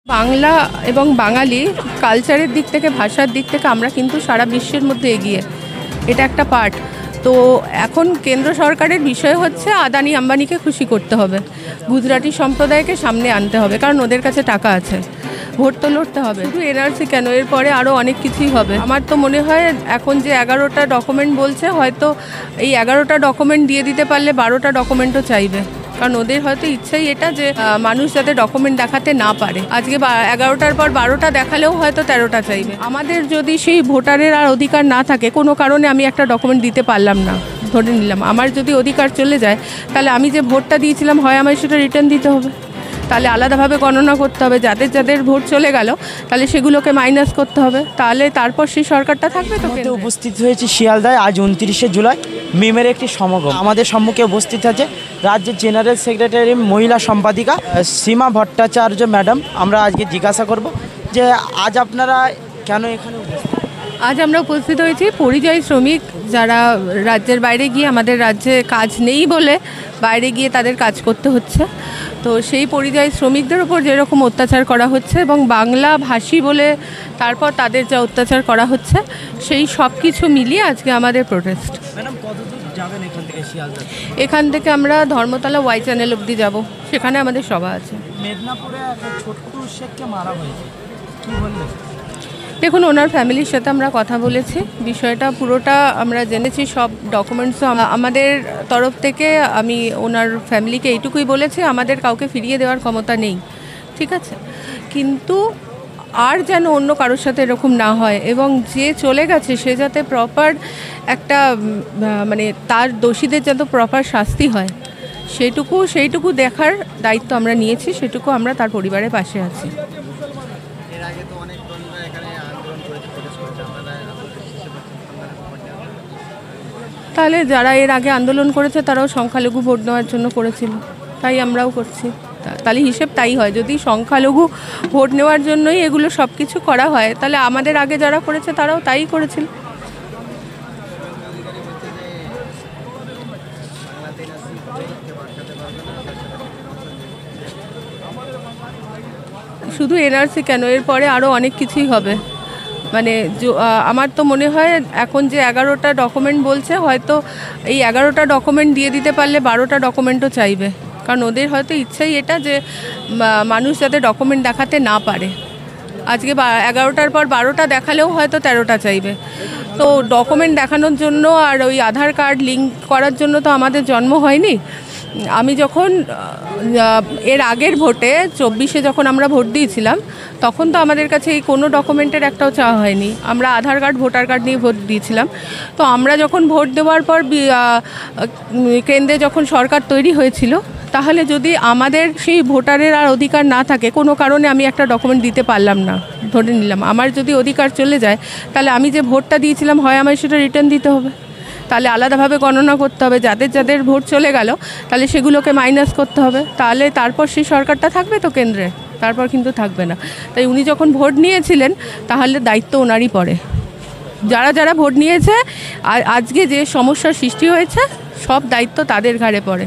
বাংলা এবং বাঙালি কালচারের দিক থেকে ভাষার দিক থেকে আমরা কিন্তু সারা বিশ্বের মধ্যে এগিয়ে, এটা একটা পার্ট। তো এখন কেন্দ্র সরকারের বিষয় হচ্ছে আদানি আম্বানিকে খুশি করতে হবে, গুজরাটি সম্প্রদায়কে সামনে আনতে হবে, কারণ ওদের কাছে টাকা আছে, ভোট তো লড়তে হবে। শুধু এনআরসি কেন, এরপরে আরও অনেক কিছুই হবে। আমার তো মনে হয় এখন যে 11টা ডকুমেন্ট বলছে, হয়তো এই 11টা ডকুমেন্ট দিয়ে দিতে পারলে 12টা ডকুমেন্টও চাইবে, কারণ ওদের হয়তো ইচ্ছাই এটা যে মানুষ যাতে ডকুমেন্ট দেখাতে না পারে। আজকে 11টার পর 12টা দেখালেও হয়তো 13টা চাইবে। আমাদের যদি সেই ভোটারের আর অধিকার না থাকে, কোনো কারণে আমি একটা ডকুমেন্ট দিতে পারলাম না, ধরে নিলাম আমার যদি অধিকার চলে যায়, তাহলে আমি যে ভোটটা দিয়েছিলাম হয় আমায় সেটা রিটার্ন দিতে হবে, তাহলে আলাদাভাবে গণনা করতে হবে, যাদের যাদের ভোট চলে গেল তাহলে সেগুলোকে মাইনাস করতে হবে, তাহলে তারপর সেই সরকারটা থাকবে। তো উপস্থিত হয়েছে শিয়ালদায় আজ 29শে জুলাই মিমের একটি সমাগম। আমাদের সম্মুখে উপস্থিত আছে রাজ্যের জেনারেল সেক্রেটারি মহিলা সম্পাদিকা সীমা ভট্টাচার্য ম্যাডাম। আমরা আজকে জিজ্ঞাসা করব যে আজ আপনারা কেন এখানে উপস্থিত? আজ আমরা উপস্থিত হয়েছি পরিযায়ী শ্রমিক যারা রাজ্যের বাইরে গিয়ে, আমাদের রাজ্যে কাজ নেই বলে বাইরে গিয়ে তাদের কাজ করতে হচ্ছে, তো সেই পরিযায়ী শ্রমিকদের উপর যেরকম অত্যাচার করা হচ্ছে এবং বাংলা ভাষী বলে তারপর তাদের যা অত্যাচার করা হচ্ছে, সেই সব কিছু মিলিয়ে আজকে আমাদের প্রোটেস্ট। ম্যাডাম কতদূর যাবেন এখান থেকে শিয়ালদা? এখান থেকে আমরা ধর্মতলা ওয়াই চ্যানেল অবধি যাব, সেখানে আমাদের সভা আছে। মেদিনীপুরে একটা ছোট্ট শেখকে মারা হয়েছে, কী বললেন? দেখুন, ওনার ফ্যামিলির সাথে আমরা কথা বলেছি, বিষয়টা পুরোটা আমরা জেনেছি, সব ডকুমেন্টসও আমাদের তরফ থেকে। আমি ওনার ফ্যামিলিকে এইটুকুই বলেছি, আমাদের কাউকে ফিরিয়ে দেওয়ার ক্ষমতা নেই, ঠিক আছে, কিন্তু আর যেন অন্য কারোর সাথে এরকম না হয়, এবং যে চলে গেছে সে যাতে প্রপার একটা মানে তার দোষীদের যাতে প্রপার শাস্তি হয়, সেইটুকু দেখার দায়িত্ব আমরা নিয়েছি, সেটুকু আমরা তার পরিবারের পাশে আছি। তাহলে যারা এর আগে আন্দোলন করেছে তারাও সংখ্যালঘু ভোট নেওয়ার জন্য করেছিল, তাই আমরাও করছি, তাহলে হিসেব তাই হয়। যদি সংখ্যালঘু ভোট নেওয়ার জন্যই এগুলো সব কিছু করা হয়, তাহলে আমাদের আগে যারা করেছে তারাও তাই করেছিল। শুধু এনআরসি কেন, এরপরে আরও অনেক কিছুই হবে। মানে আমার তো মনে হয় এখন যে 11টা ডকুমেন্ট বলছে, হয়তো এই 11টা ডকুমেন্ট দিয়ে দিতে পারলে 12টা ডকুমেন্টও চাইবে, কারণ ওদের হয়তো ইচ্ছাই এটা যে মানুষ যাতে ডকুমেন্ট দেখাতে না পারে। আজকে 11টার পর 12টা দেখালেও হয়তো 13টা চাইবে। তো ডকুমেন্ট দেখানোর জন্য আর ওই আধার কার্ড লিঙ্ক করার জন্য তো আমাদের জন্ম হয়নি। আমি যখন এর আগের ভোটে 24-এ যখন আমরা ভোট দিয়েছিলাম, তখন তো আমাদের কাছে এই কোনো ডকুমেন্টের একটাও চাওয়া হয়নি, আমরা আধার কার্ড ভোটার কার্ড নিয়ে ভোট দিয়েছিলাম। তো আমরা যখন ভোট দেওয়ার পর কেন্দ্রে যখন সরকার তৈরি হয়েছিল, তাহলে যদি আমাদের সেই ভোটারের আর অধিকার না থাকে, কোনো কারণে আমি একটা ডকুমেন্ট দিতে পারলাম না, ধরে নিলাম আমার যদি অধিকার চলে যায়, তাহলে আমি যে ভোটটা দিয়েছিলাম হয় আমায় সেটা রিটার্ন দিতে হবে, তাহলে আলাদাভাবে গণনা করতে হবে, যাদের যাদের ভোট চলে গেল তাহলে সেগুলোকে মাইনাস করতে হবে, তাহলে তারপর সেই সরকারটা থাকবে তো কেন্দ্রে, তারপর কিন্তু থাকবে না। তাই উনি যখন ভোট নিয়েছিলেন তাহলে দায়িত্ব ওনারই পড়ে। যারা যারা ভোট নিয়েছে আর আজকে যে সমস্যার সৃষ্টি হয়েছে, সব দায়িত্ব তাদের ঘাড়ে পড়ে।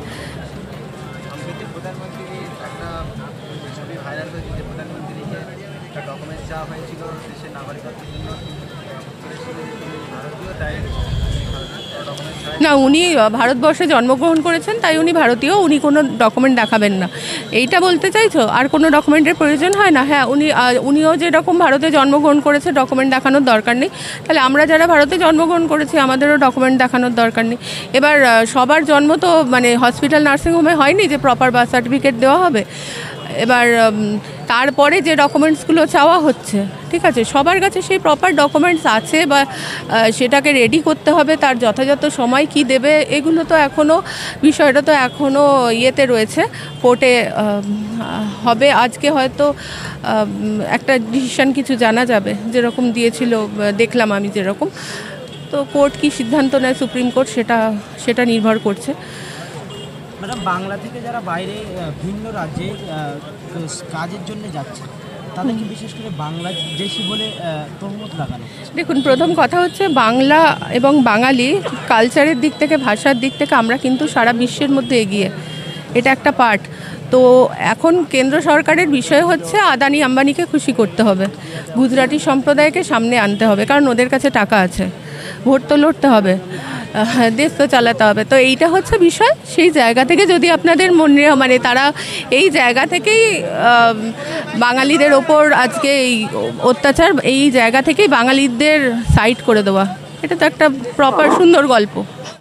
না, উনি ভারতবর্ষে জন্মগ্রহণ করেছেন, তাই উনি ভারতীয়, উনি কোনো ডকুমেন্ট দেখাবেন না, এইটা বলতে চাইছো? আর কোনো ডকুমেন্টের প্রয়োজন হয় না? হ্যাঁ, উনিও যেরকম ভারতে জন্মগ্রহণ করেছে, ডকুমেন্ট দেখানোর দরকার নেই, তাহলে আমরা যারা ভারতে জন্মগ্রহণ করেছি আমাদেরও ডকুমেন্ট দেখানোর দরকার নেই। এবার সবার জন্ম তো মানে হসপিটাল নার্সিংহোমে হয়নি যে প্রপার বার্থ সার্টিফিকেট দেওয়া হবে। এবার তারপরে যে ডকুমেন্টসগুলো চাওয়া হচ্ছে, ঠিক আছে, সবার কাছে সেই প্রপার ডকুমেন্টস আছে, বা সেটাকে রেডি করতে হবে, তার যথাযথ সময় কি দেবে, এগুলো তো এখনও বিষয়টা তো এখনও ইয়েতে রয়েছে, কোর্টে হবে। আজকে হয়তো একটা ডিসিশন কিছু জানা যাবে, যেরকম দিয়েছিল দেখলাম আমি যেরকম, তো কোর্ট কি সিদ্ধান্ত নেয় সুপ্রিম কোর্ট, সেটা নির্ভর করছে। ম্যাডাম, বাংলা থেকে যারা বাইরে ভিন্ন রাজ্যে কাজের জন্য যাচ্ছে, তাদেরকে বিশেষ করে বাংলাদেশি বলে তহমত লাগানো? দেখুন, প্রথম কথা হচ্ছে বাংলা এবং বাঙালি কালচারের দিক থেকে, ভাষার দিক থেকে আমরা কিন্তু সারা বিশ্বের মধ্যে এগিয়ে, এটা একটা পার্ট। তো এখন কেন্দ্র সরকারের বিষয় হচ্ছে আদানি আম্বানিকে খুশি করতে হবে, গুজরাটি সম্প্রদায়কে সামনে আনতে হবে, কারণ ওদের কাছে টাকা আছে, ভোট তো লড়তে হবে, দেশ তো চালাতে হবে। তো এইটা হচ্ছে বিষয়। সেই জায়গা থেকে যদি আপনাদের মনে মানে তারা এই জায়গা থেকেই বাঙালিদের ওপর আজকে এই অত্যাচার, এই জায়গা থেকেই বাঙালিদের সাইড করে দেওয়া, এটা তো একটা প্রপার সুন্দর গল্প।